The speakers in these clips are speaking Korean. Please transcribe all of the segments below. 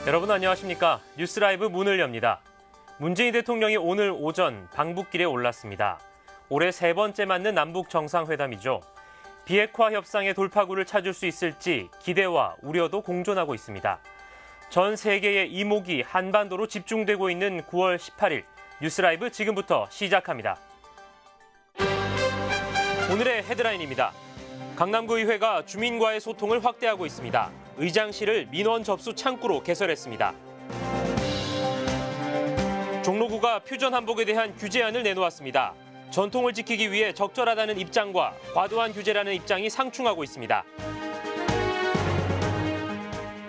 여러분 안녕하십니까? 뉴스라이브 문을 엽니다. 문재인 대통령이 오늘 오전 방북길에 올랐습니다. 올해 세 번째 맞는 남북 정상회담이죠. 비핵화 협상의 돌파구를 찾을 수 있을지 기대와 우려도 공존하고 있습니다. 전 세계의 이목이 한반도로 집중되고 있는 9월 18일 뉴스라이브 지금부터 시작합니다. 오늘의 헤드라인입니다. 강남구 의회가 주민과의 소통을 확대하고 있습니다. 의장실을 민원 접수 창구로 개설했습니다. 종로구가 퓨전 한복에 대한 규제안을 내놓았습니다. 전통을 지키기 위해 적절하다는 입장과 과도한 규제라는 입장이 상충하고 있습니다.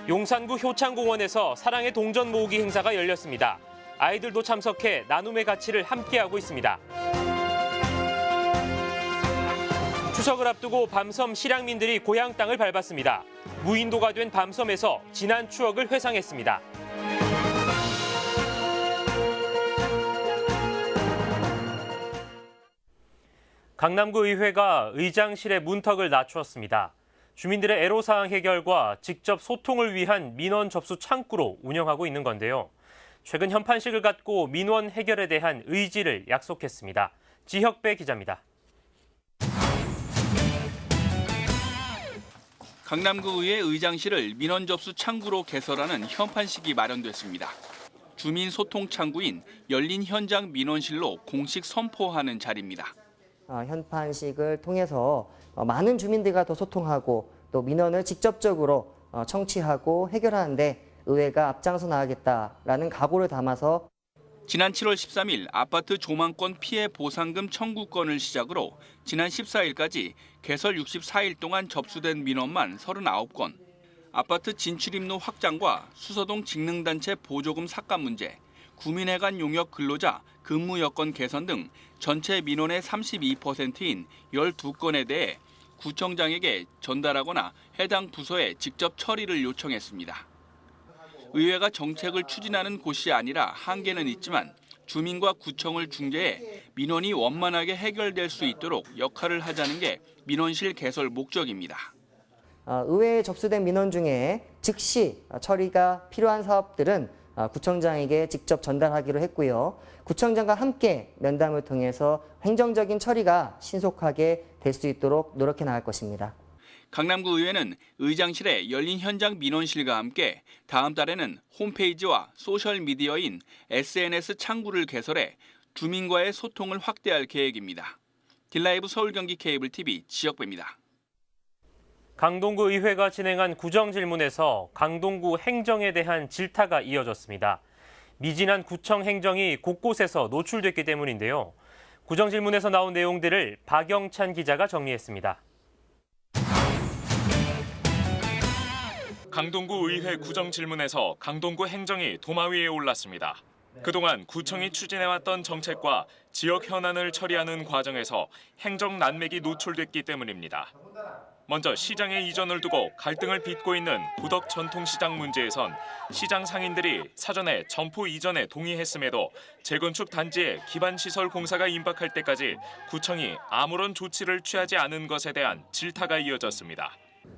용산구 효창공원에서 사랑의 동전 모으기 행사가 열렸습니다. 아이들도 참석해 나눔의 가치를 함께하고 있습니다. 추석을 앞두고 밤섬 실향민들이 고향 땅을 밟았습니다. 무인도가 된 밤섬에서 지난 추억을 회상했습니다. 강남구 의회가 의장실의 문턱을 낮추었습니다. 주민들의 애로사항 해결과 직접 소통을 위한 민원 접수 창구로 운영하고 있는 건데요. 최근 현판식을 갖고 민원 해결에 대한 의지를 약속했습니다. 지혁배 기자입니다. 강남구의회 의장실을 민원 접수 창구로 개설하는 현판식이 마련됐습니다. 주민 소통 창구인 열린 현장 민원실로 공식 선포하는 자리입니다. 현판식을 통해서 많은 주민들과 더 소통하고 또 민원을 직접적으로 청취하고 해결하는데 의회가 앞장서 나가겠다라는 각오를 담아서 지난 7월 13일 아파트 조망권 피해 보상금 청구권을 시작으로 지난 14일까지 개설 64일 동안 접수된 민원만 39건, 아파트 진출입로 확장과 수서동 직능단체 보조금 삭감 문제, 구민회관 용역 근로자 근무 여건 개선 등 전체 민원의 32%인 12건에 대해 구청장에게 전달하거나 해당 부서에 직접 처리를 요청했습니다. 의회가 정책을 추진하는 곳이 아니라 한계는 있지만 주민과 구청을 중재해 민원이 원만하게 해결될 수 있도록 역할을 하자는 게 민원실 개설 목적입니다. 의회에 접수된 민원 중에 즉시 처리가 필요한 사업들은 구청장에게 직접 전달하기로 했고요. 구청장과 함께 면담을 통해서 행정적인 처리가 신속하게 될 수 있도록 노력해 나갈 것입니다. 강남구 의회는 의장실에 열린 현장 민원실과 함께 다음 달에는 홈페이지와 소셜미디어인 SNS 창구를 개설해 주민과의 소통을 확대할 계획입니다. 딜라이브 서울경기 케이블TV 지역배입니다. 강동구 의회가 진행한 구정질문에서 강동구 행정에 대한 질타가 이어졌습니다. 미진한 구청 행정이 곳곳에서 노출됐기 때문인데요. 구정질문에서 나온 내용들을 박영찬 기자가 정리했습니다. 강동구 의회 구정질문에서 강동구 행정이 도마 위에 올랐습니다. 그동안 구청이 추진해왔던 정책과 지역 현안을 처리하는 과정에서 행정 난맥이 노출됐기 때문입니다. 먼저 시장의 이전을 두고 갈등을 빚고 있는 부덕 전통시장 문제에선 시장 상인들이 사전에 점포 이전에 동의했음에도 재건축 단지에 기반시설 공사가 임박할 때까지 구청이 아무런 조치를 취하지 않은 것에 대한 질타가 이어졌습니다.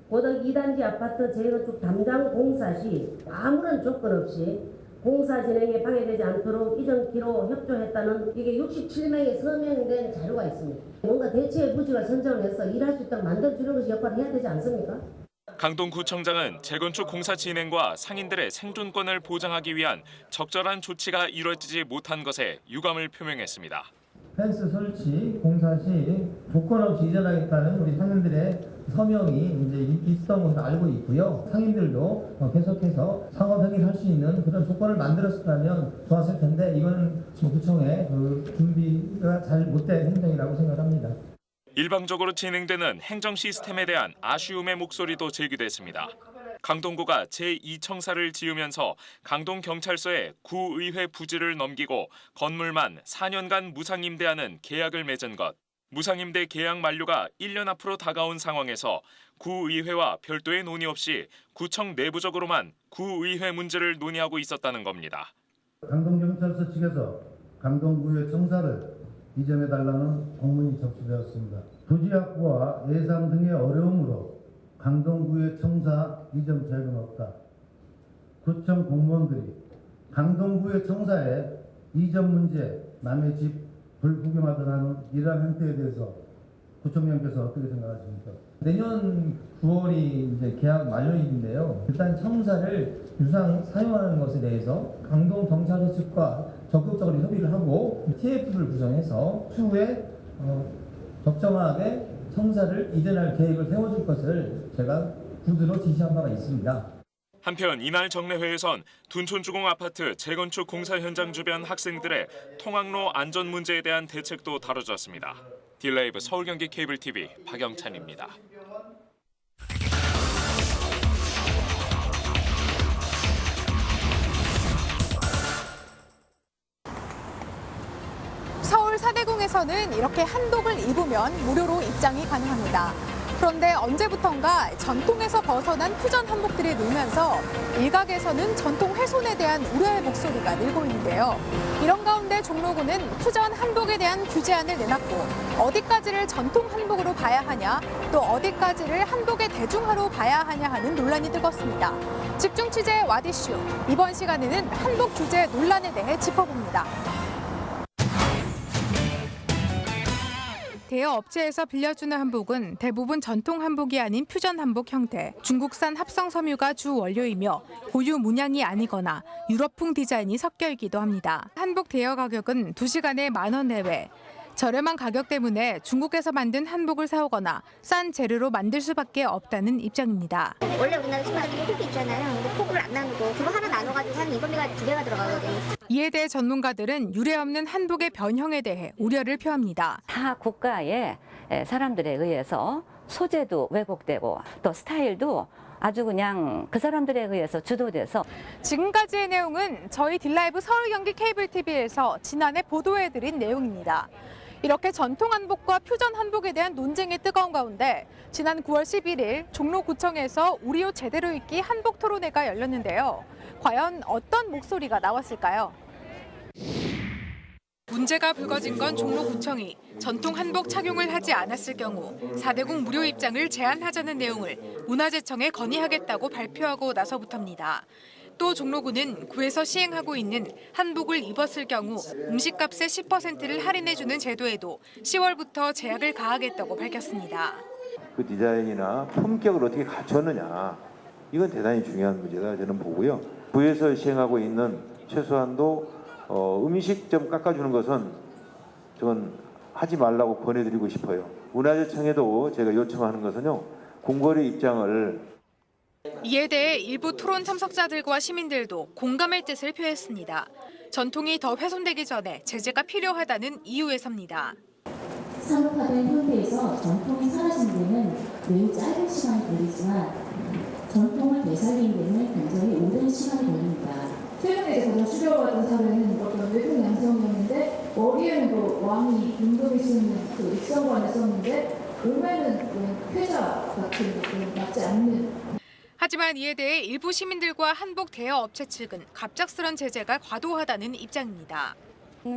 고덕 2단지 아파트 재건축 담당 공사 시 아무런 조건 없이 공사 진행에 방해되지 않도록 이전기로 협조했다는 이게 67명의 서명된 자료가 있습니다. 뭔가 대체의 부지가 선정을 해서 일할 수 있도록 만들어주는 것이 역할을 해야 되지 않습니까? 강동구청장은 재건축 공사 진행과 상인들의 생존권을 보장하기 위한 적절한 조치가 이루어지지 못한 것에 유감을 표명했습니다. 펜스 설치, 공사 시 조건 없이 이전하겠다는 우리 상인들의 서명이 이제 있었던 것을 알고 있고요. 상인들도 계속해서 상업 행위를 할 수 있는 그런 조건을 만들었다면 좋았을 텐데 이거는 구청의 준비가 잘 못된 행정이라고 생각합니다. 일방적으로 진행되는 행정 시스템에 대한 아쉬움의 목소리도 제기됐습니다. 강동구가 제2청사를 지으면서 강동경찰서에 구의회 부지를 넘기고 건물만 4년간 무상임대하는 계약을 맺은 것. 무상임대 계약 만료가 1년 앞으로 다가온 상황에서 구의회와 별도의 논의 없이 구청 내부적으로만 구의회 문제를 논의하고 있었다는 겁니다. 강동경찰서 측에서 강동구의 청사를 이전해달라는 공문이 접수되었습니다. 부지 확보와 예산 등의 어려움으로 강동구의 청사 이전 계획은 없다. 구청 공무원들이 강동구의 청사에 이전 문제, 남의 집 불구경하거나 하는 이러한 행태에 대해서 구청장께서 어떻게 생각하십니까? 내년 9월이 이제 계약 만료일인데요. 일단 청사를 유상 사용하는 것에 대해서 강동 경찰서 측과 적극적으로 협의를 하고 TF를 구성해서 추후에 적정하게 청사를 이전할 계획을 세워줄 것을 제가 구두로 지시한 바가 있습니다. 한편 이날 정례회에선 둔촌주공 아파트 재건축 공사 현장 주변 학생들의 통학로 안전 문제에 대한 대책도 다뤄졌습니다. 딜라이브 서울 경기 케이블 TV 박영찬입니다. 서울 사대궁에서는 이렇게 한복을 입으면 무료로 입장이 가능합니다. 그런데 언제부턴가 전통에서 벗어난 퓨전 한복들이 늘면서 일각에서는 전통 훼손에 대한 우려의 목소리가 늘고 있는데요. 이런 가운데 종로구는 퓨전 한복에 대한 규제안을 내놨고 어디까지를 전통 한복으로 봐야 하냐, 또 어디까지를 한복의 대중화로 봐야 하냐 하는 논란이 뜨겁습니다. 집중 취재 와디슈, 이번 시간에는 한복 규제 논란에 대해 짚어봅니다. 대여 업체에서 빌려주는 한복은 대부분 전통 한복이 아닌 퓨전 한복 형태, 중국산 합성 섬유가 주 원료이며 고유 문양이 아니거나 유럽풍 디자인이 섞여 있기도 합니다. 한복 대여 가격은 2시간에 10,000원 내외. 저렴한 가격 때문에 중국에서 만든 한복을 사오거나 싼 재료로 만들 수밖에 없다는 입장입니다. 원래 우리나라 신발은 폭이 있잖아요. 근데 폭을 안 나누고 그거 하나 나눠가지고 사는 인건비가 2배가 들어가거든요. 이에 대해 전문가들은 유례없는 한복의 변형에 대해 우려를 표합니다. 타 국가의 사람들에 의해서 소재도 왜곡되고 또 스타일도 아주 그냥 그 사람들에 의해서 주도돼서. 지금까지의 내용은 저희 딜라이브 서울 경기 케이블 TV에서 지난해 보도해드린 내용입니다. 이렇게 전통 한복과 퓨전 한복에 대한 논쟁이 뜨거운 가운데 지난 9월 11일 종로구청에서 우리 옷 제대로 입기 한복 토론회가 열렸는데요. 과연 어떤 목소리가 나왔을까요? 문제가 불거진 건 종로구청이 전통 한복 착용을 하지 않았을 경우 4대궁 무료 입장을 제한하자는 내용을 문화재청에 건의하겠다고 발표하고 나서부터입니다. 또 종로구는 구에서 시행하고 있는 한복을 입었을 경우 음식값의 10%를 할인해주는 제도에도 10월부터 제약을 가하겠다고 밝혔습니다. 그 디자인이나 품격을 어떻게 갖췄느냐, 이건 대단히 중요한 문제다 저는 보고요. 구에서 시행하고 있는 최소한도 음식 좀 깎아주는 것은 저는 하지 말라고 권해드리고 싶어요. 문화재청에도 제가 요청하는 것은요, 궁궐의 입장을. 이에 대해 일부 토론 참석자들과 시민들도 공감의 뜻을 표했습니다. 전통이 더 훼손되기 전에 제재가 필요하다는 이유에서입니다. 산업화된 현대에서 전통이 사라진 데는 매우 짧은 시간이 걸리지만 전통을 되살리는 데는 굉장히 오랜 시간이 걸립니다. 최근에 제가 수려받은 사례는 어떤 외국 양성이었는데 머리에는 그 왕이 눈동이 쓰는 그 익성관을 썼는데 몸에는 회자 같은 것들은 맞지 않는. 하지만 이에 대해 일부 시민들과 한복 대여 업체 측은 갑작스런 제재가 과도하다는 입장입니다.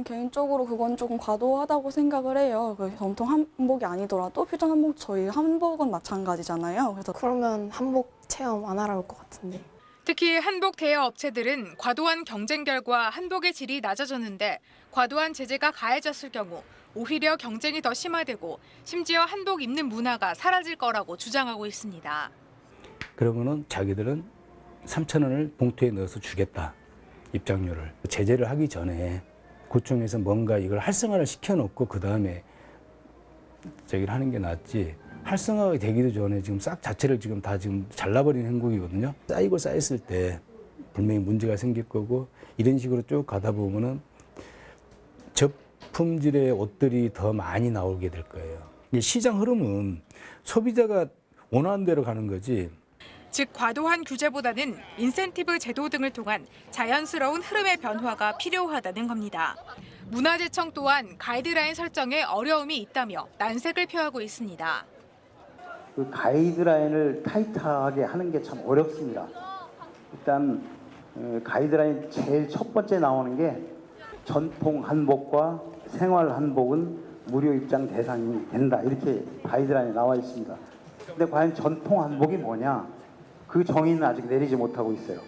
개인적으로 그건 조금 과도하다고 생각을 해요. 전통 한복이 아니더라도 퓨전 한복, 저희 한복은 마찬가지잖아요. 그래서 그러면 한복 체험 안 하러 올 것 같은데. 특히 한복 대여 업체들은 과도한 경쟁 결과 한복의 질이 낮아졌는데 과도한 제재가 가해졌을 경우 오히려 경쟁이 더 심화되고 심지어 한복 입는 문화가 사라질 거라고 주장하고 있습니다. 그러면은 자기들은 3,000원을 봉투에 넣어서 주겠다, 입장료를. 제재를 하기 전에 구청에서 뭔가 이걸 활성화를 시켜놓고 그 다음에 저기를 하는 게 낫지. 활성화가 되기도 전에 지금 싹 자체를 지금 다 지금 잘라버리는 행국이거든요. 쌓이고 쌓였을 때 분명히 문제가 생길 거고, 이런 식으로 쭉 가다 보면은 저품질의 옷들이 더 많이 나오게 될 거예요. 시장 흐름은 소비자가 원하는 대로 가는 거지. 즉 과도한 규제보다는 인센티브 제도 등을 통한 자연스러운 흐름의 변화가 필요하다는 겁니다. 문화재청 또한 가이드라인 설정에 어려움이 있다며 난색을 표하고 있습니다. 그 가이드라인을 타이트하게 하는 게 참 어렵습니다. 일단 가이드라인 제일 첫 번째 나오는 게 전통 한복과 생활 한복은 무료 입장 대상이 된다, 이렇게 가이드라인에 나와 있습니다. 근데 과연 전통 한복이 뭐냐? 그 정의는 아직 내리지 못하고 있어요.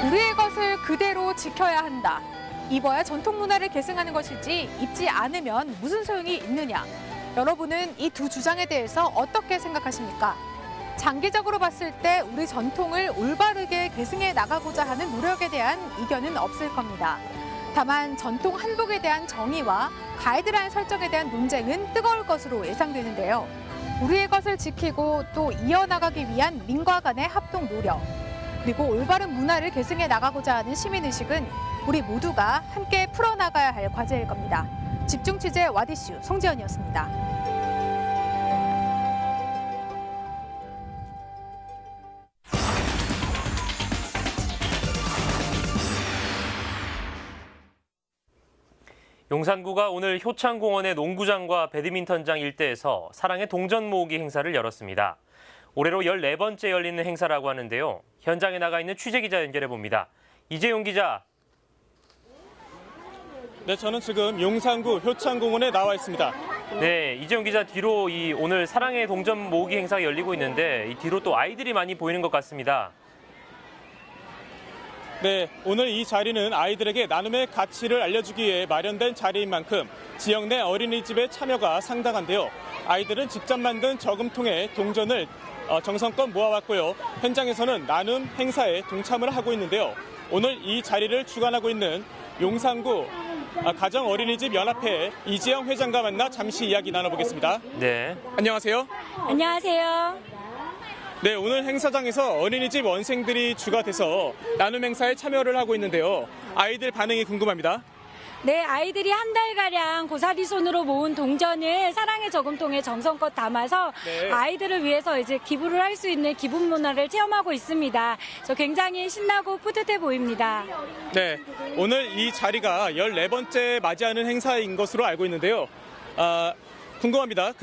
우리의 것을 그대로 지켜야 한다. 입어야 전통 문화를 계승하는 것이지 입지 않으면 무슨 소용이 있느냐. 여러분은 이 두 주장에 대해서 어떻게 생각하십니까? 장기적으로 봤을 때 우리 전통을 올바르게 계승해 나가고자 하는 노력에 대한 이견은 없을 겁니다. 다만 전통 한복에 대한 정의와 가이드라인 설정에 대한 논쟁은 뜨거울 것으로 예상되는데요. 우리의 것을 지키고 또 이어나가기 위한 민과 간의 합동 노력, 그리고 올바른 문화를 계승해 나가고자 하는 시민의식은 우리 모두가 함께 풀어나가야 할 과제일 겁니다. 집중 취재 와디슈 송지연이었습니다. 용산구가 오늘 효창공원의 농구장과 배드민턴장 일대에서 사랑의 동전 모으기 행사를 열었습니다. 올해로 14번째 열리는 행사라고 하는데요. 현장에 나가 있는 취재기자 연결해봅니다. 이재용 기자. 네, 저는 지금 용산구 효창공원에 나와 있습니다. 네, 이재용 기자, 뒤로 오늘 사랑의 동전 모으기 행사가 열리고 있는데 이 뒤로 또 아이들이 많이 보이는 것 같습니다. 네, 오늘 이 자리는 아이들에게 나눔의 가치를 알려주기 위해 마련된 자리인 만큼 지역 내 어린이집의 참여가 상당한데요. 아이들은 직접 만든 저금통에 동전을 정성껏 모아왔고요. 현장에서는 나눔 행사에 동참을 하고 있는데요. 오늘 이 자리를 주관하고 있는 용산구 가정어린이집 연합회 이지영 회장과 만나 잠시 이야기 나눠보겠습니다. 네. 안녕하세요. 안녕하세요. 네, 오늘 행사장에서 어린이집 원생들이 주가 돼서 나눔 행사에 참여를 하고 있는데요. 아이들 반응이 궁금합니다. 네, 아이들이 한 달가량 고사리 손으로 모은 동전을 사랑의 저금통에 정성껏 담아서 아이들을 위해서 이제 기부를 할 수 있는 기부 문화를 체험하고 있습니다. 저 굉장히 신나고 뿌듯해 보입니다. 네, 오늘 이 자리가 14번째 맞이하는 행사인 것으로 알고 있는데요. 궁금합니다.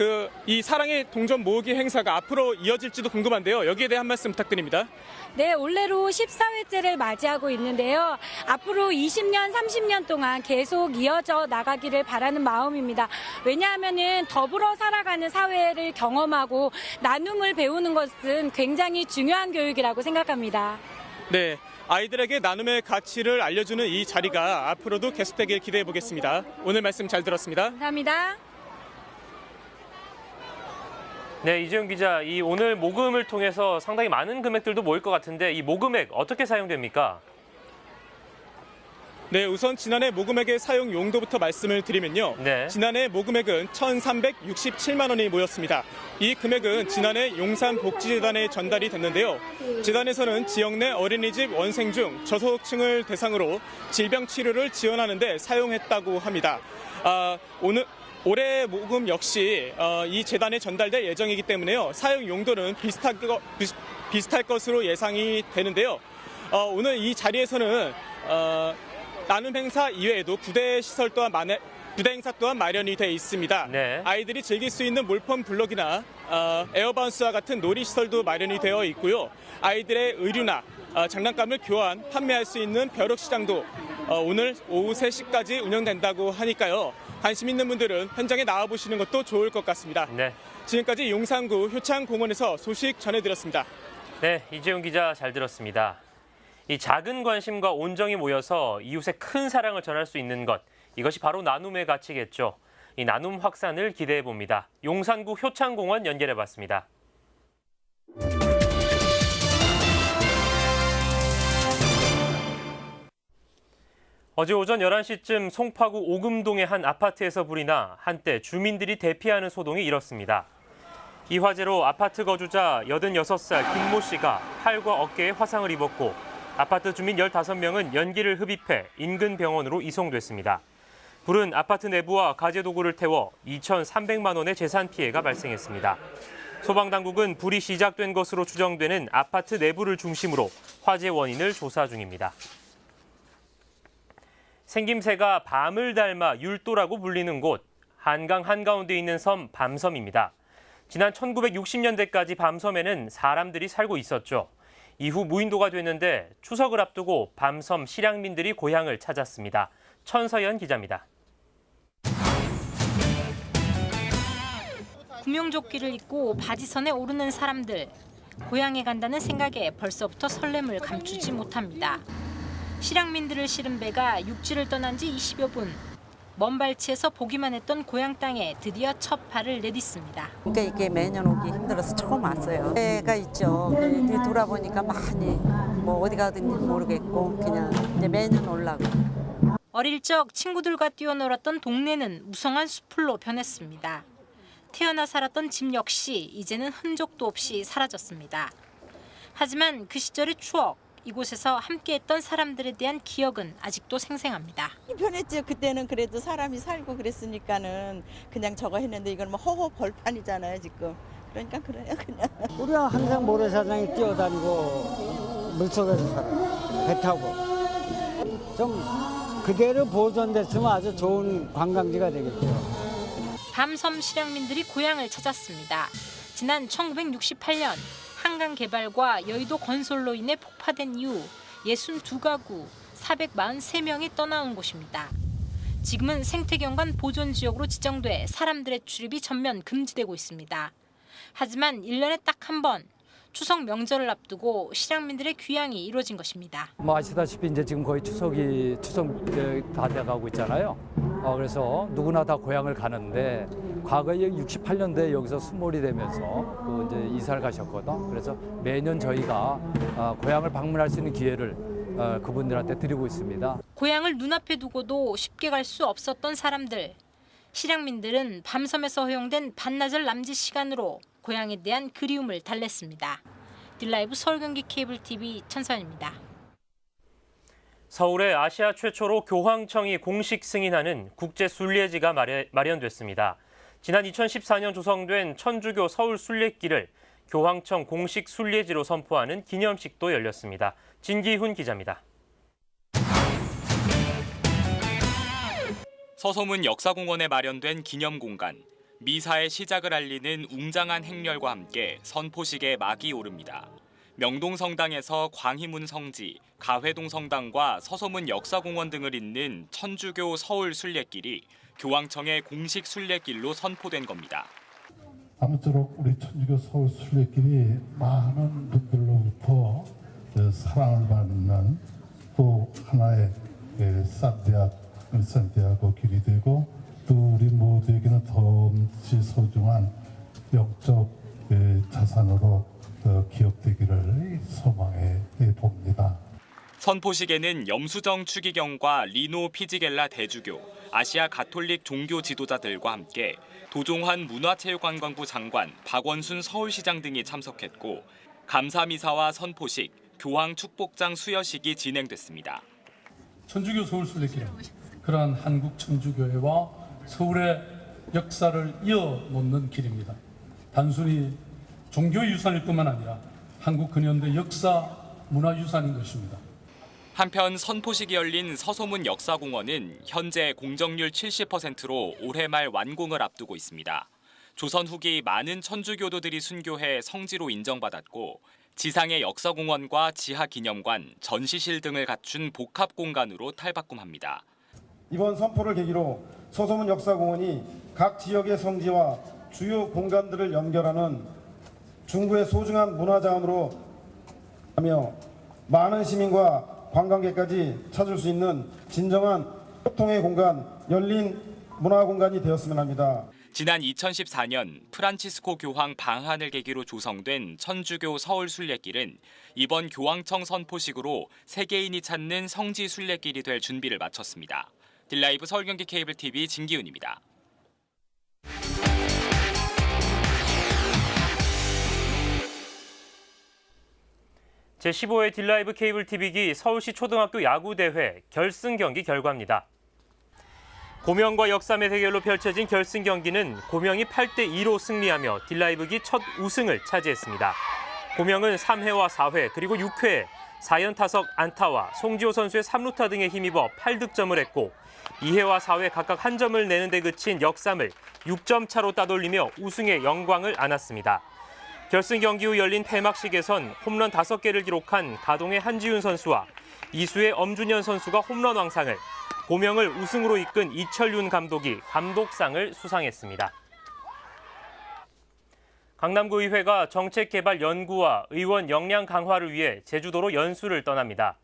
이 사랑의 동전 모으기 행사가 앞으로 이어질지도 궁금한데요. 여기에 대해 한 말씀 부탁드립니다. 네, 올해로 14회째를 맞이하고 있는데요. 앞으로 20년, 30년 동안 계속 이어져 나가기를 바라는 마음입니다. 왜냐하면은 더불어 살아가는 사회를 경험하고 나눔을 배우는 것은 굉장히 중요한 교육이라고 생각합니다. 네, 아이들에게 나눔의 가치를 알려주는 이 자리가 앞으로도 계속되길 기대해 보겠습니다. 오늘 말씀 잘 들었습니다. 감사합니다. 네, 이재용 기자, 이 오늘 모금을 통해서 상당히 많은 금액들도 모일 것 같은데 이 모금액 어떻게 사용됩니까? 네, 우선 지난해 모금액의 사용 용도부터 말씀을 드리면요. 네. 지난해 모금액은 1,367만 원이 모였습니다. 이 금액은 지난해 용산복지재단에 전달이 됐는데요. 재단에서는 지역 내 어린이집 원생 중 저소득층을 대상으로 질병 치료를 지원하는 데 사용했다고 합니다. 올해 모금 역시 이 재단에 전달될 예정이기 때문에요. 사용 용도는 비슷할 것으로 예상이 되는데요. 오늘 이 자리에서는 나눔 행사 이외에도 부대 행사 또한 마련이 돼 있습니다. 네. 아이들이 즐길 수 있는 몰폰 블록이나 에어바운스와 같은 놀이시설도 마련이 되어 있고요. 아이들의 의류나 장난감을 교환, 판매할 수 있는 벼룩시장도 오늘 오후 3시까지 운영된다고 하니까요. 관심 있는 분들은 현장에 나와보시는 것도 좋을 것 같습니다. 네. 지금까지 용산구 효창공원에서 소식 전해드렸습니다. 네, 이재용 기자 잘 들었습니다. 이 작은 관심과 온정이 모여서 이웃의 큰 사랑을 전할 수 있는 것, 이것이 바로 나눔의 가치겠죠. 이 나눔 확산을 기대해 봅니다. 용산구 효창공원 연결해봤습니다. 어제 오전 11시쯤 송파구 오금동의 한 아파트에서 불이 나 한때 주민들이 대피하는 소동이 일었습니다. 이 화재로 아파트 거주자 86살 김모 씨가 팔과 어깨에 화상을 입었고 아파트 주민 15명은 연기를 흡입해 인근 병원으로 이송됐습니다. 불은 아파트 내부와 가재도구를 태워 2,300만 원의 재산 피해가 발생했습니다. 소방당국은 불이 시작된 것으로 추정되는 아파트 내부를 중심으로 화재 원인을 조사 중입니다. 생김새가 밤을 닮아 율도라고 불리는 곳, 한강 한가운데 있는 섬 밤섬입니다. 지난 1960년대까지 밤섬에는 사람들이 살고 있었죠. 이후 무인도가 됐는데 추석을 앞두고 밤섬 실향민들이 고향을 찾았습니다. 천서연 기자입니다. 구명조끼를 입고 바지선에 오르는 사람들. 고향에 간다는 생각에 벌써부터 설렘을 감추지 못합니다. 실향민들을 실은 배가 육지를 떠난 지 20여 분. 먼 발치에서 보기만 했던 고향 땅에 드디어 첫 발을 내딛습니다. 그러니까 이게 매년 오기 힘들어서 처음 왔어요. 배가 있죠. 이제 돌아보니까 많이 뭐 어디 가든지 모르겠고 그냥 이제 매년 오려고. 어릴 적 친구들과 뛰어놀았던 동네는 무성한 숲풀로 변했습니다. 태어나 살았던 집 역시 이제는 흔적도 없이 사라졌습니다. 하지만 그 시절의 추억, 이곳에서 함께했던 사람들에 대한 기억은 아직도 생생합니다. 편했죠. 그때는 그래도 사람이 살고 그랬으니까는 그냥 저거 했는데 이건 뭐 허허 벌판이잖아요 지금. 그러니까 그래요 그냥. 우리가 항상 모래사장에 뛰어다니고 물속에서 살아요. 배 타고. 좀 그대로 보존됐으면 아주 좋은 관광지가 되겠죠. 밤섬 실향민들이 고향을 찾았습니다. 지난 1968년 한강 개발과 여의도 건설로 인해 폭파된 이후 62가구 443명이 떠나온 곳입니다. 지금은 생태경관 보존지역으로 지정돼 사람들의 출입이 전면 금지되고 있습니다. 하지만 1년에 딱 한 번 추석 명절을 앞두고 실향민들의 귀향이 이루어진 것입니다. 뭐 아시다시피 이제 지금 거의 추석 다 돼가고 있잖아요. 그래서 누구나 다 고향을 가는데 과거에 68년도에 여기서 수몰이 되면서 그 이제 이사를 가셨거든. 그래서 매년 저희가 고향을 방문할 수 있는 기회를 그분들한테 드리고 있습니다. 고향을 눈앞에 두고도 쉽게 갈 수 없었던 사람들. 실향민들은 밤섬에서 허용된 반나절 남짓 시간으로 고향에 대한 그리움을 달랬습니다. 딜라이브 서울 경기 케이블 TV 천선입니다. 서울에 아시아 최초로 교황청이 공식 승인하는 국제 순례지가 마련됐습니다. 지난 2014년 조성된 천주교 서울 순례길을 교황청 공식 순례지로 선포하는 기념식도 열렸습니다. 진기훈 기자입니다. 서소문 역사공원에 마련된 기념공간. 미사의 시작을 알리는 웅장한 행렬과 함께 선포식의 막이 오릅니다. 명동성당에서 광희문 성지, 가회동 성당과 서소문 역사공원 등을 잇는 천주교 서울 순례길이 교황청의 공식 순례길로 선포된 겁니다. 아무쪼록 우리 천주교 서울 순례길이 많은 분들로부터 사랑을 받는 또 하나의 산티아고 길이 되고 또 우리 모두에게는 더없이 소중한 영적 자산으로 기억되기를 소망해 봅니다. 선포식에는 염수정 추기경과 리노 피지겔라 대주교, 아시아 가톨릭 종교 지도자들과 함께 도종환 문화체육관광부 장관, 박원순 서울시장 등이 참석했고 감사미사와 선포식, 교황 축복장 수여식이 진행됐습니다. 천주교 서울 순례길은 그러한 한국 천주교회와 서울의 역사를 이어놓는 길입니다. 단순히 종교유산일 뿐만 아니라 한국 근현대 역사 문화유산인 것입니다. 한편 선포식이 열린 서소문 역사공원은 현재 공정률 70%로 올해 말 완공을 앞두고 있습니다. 조선 후기 많은 천주교도들이 순교해 성지로 인정받았고 지상의 역사공원과 지하기념관, 전시실 등을 갖춘 복합공간으로 탈바꿈합니다. 이번 선포를 계기로 서소문 역사공원이 각 지역의 성지와 주요 공간들을 연결하는 중부의 소중한 문화자원으로 하며 많은 시민과 관광객까지 찾을 수 있는 진정한 소통의 공간, 열린 문화공간이 되었으면 합니다. 지난 2014년 프란치스코 교황 방한을 계기로 조성된 천주교 서울 순례길은 이번 교황청 선포식으로 세계인이 찾는 성지 순례길이 될 준비를 마쳤습니다. 딜라이브 서울 경기 케이블 TV 진기훈입니다. 제15회 딜라이브 케이블 TV기 서울시 초등학교 야구대회 결승 경기 결과입니다. 고명과 역삼의 대결로 펼쳐진 결승 경기는 고명이 8대2로 승리하며 딜라이브기 첫 우승을 차지했습니다. 고명은 3회와 4회 그리고 6회에 4연타석 안타와 송지호 선수의 3루타 등에 힘입어 8득점을 했고 2회와 4회 각각 한 점을 내는 데 그친 역삼을 6점 차로 따돌리며 우승의 영광을 안았습니다. 결승 경기 후 열린 폐막식에선 홈런 5개를 기록한 가동의 한지훈 선수와 이수의 엄준현 선수가 홈런 왕상을, 고명을 우승으로 이끈 이철윤 감독이 감독상을 수상했습니다. 강남구의회가 정책개발 연구와 의원 역량 강화를 위해 제주도로 연수를 떠납니다.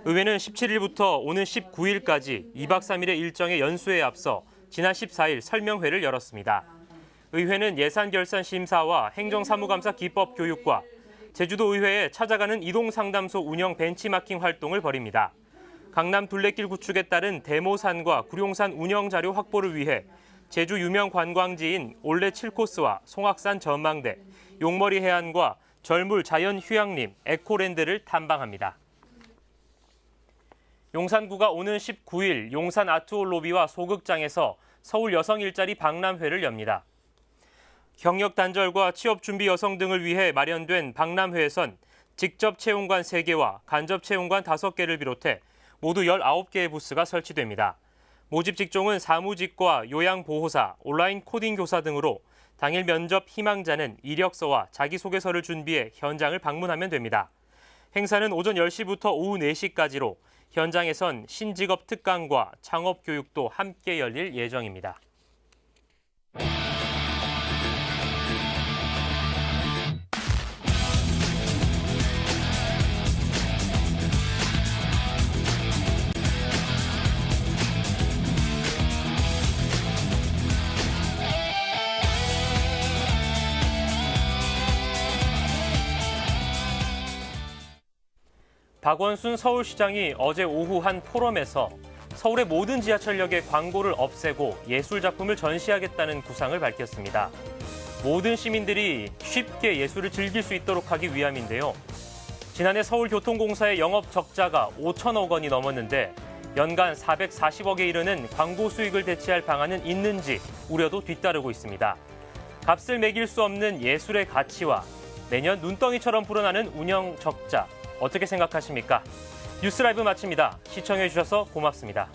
의회는 17일부터 오는 19일까지 2박 3일의 일정의 연수에 앞서 지난 14일 설명회를 열었습니다. 의회는 예산결산심사와 행정사무감사 기법교육과 제주도의회에 찾아가는 이동상담소 운영 벤치마킹 활동을 벌입니다. 강남 둘레길 구축에 따른 대모산과 구룡산 운영자료 확보를 위해 제주 유명 관광지인 올레 7코스와 송악산 전망대, 용머리 해안과 절물 자연휴양림, 에코랜드를 탐방합니다. 용산구가 오는 19일 용산 아트홀 로비와 소극장에서 서울 여성 일자리 박람회를 엽니다. 경력 단절과 취업 준비 여성 등을 위해 마련된 박람회에선 직접 채용관 3개와 간접 채용관 5개를 비롯해 모두 19개의 부스가 설치됩니다. 모집 직종은 사무직과 요양보호사, 온라인 코딩 교사 등으로 당일 면접 희망자는 이력서와 자기소개서를 준비해 현장을 방문하면 됩니다. 행사는 오전 10시부터 오후 4시까지로 현장에선 신직업 특강과 창업 교육도 함께 열릴 예정입니다. 박원순 서울시장이 어제 오후 한 포럼에서 서울의 모든 지하철역에 광고를 없애고 예술작품을 전시하겠다는 구상을 밝혔습니다. 모든 시민들이 쉽게 예술을 즐길 수 있도록 하기 위함인데요. 지난해 서울교통공사의 영업 적자가 5천억 원이 넘었는데 연간 440억에 이르는 광고 수익을 대체할 방안은 있는지 우려도 뒤따르고 있습니다. 값을 매길 수 없는 예술의 가치와 매년 눈덩이처럼 불어나는 운영 적자, 어떻게 생각하십니까? 뉴스라이브 마칩니다. 시청해주셔서 고맙습니다.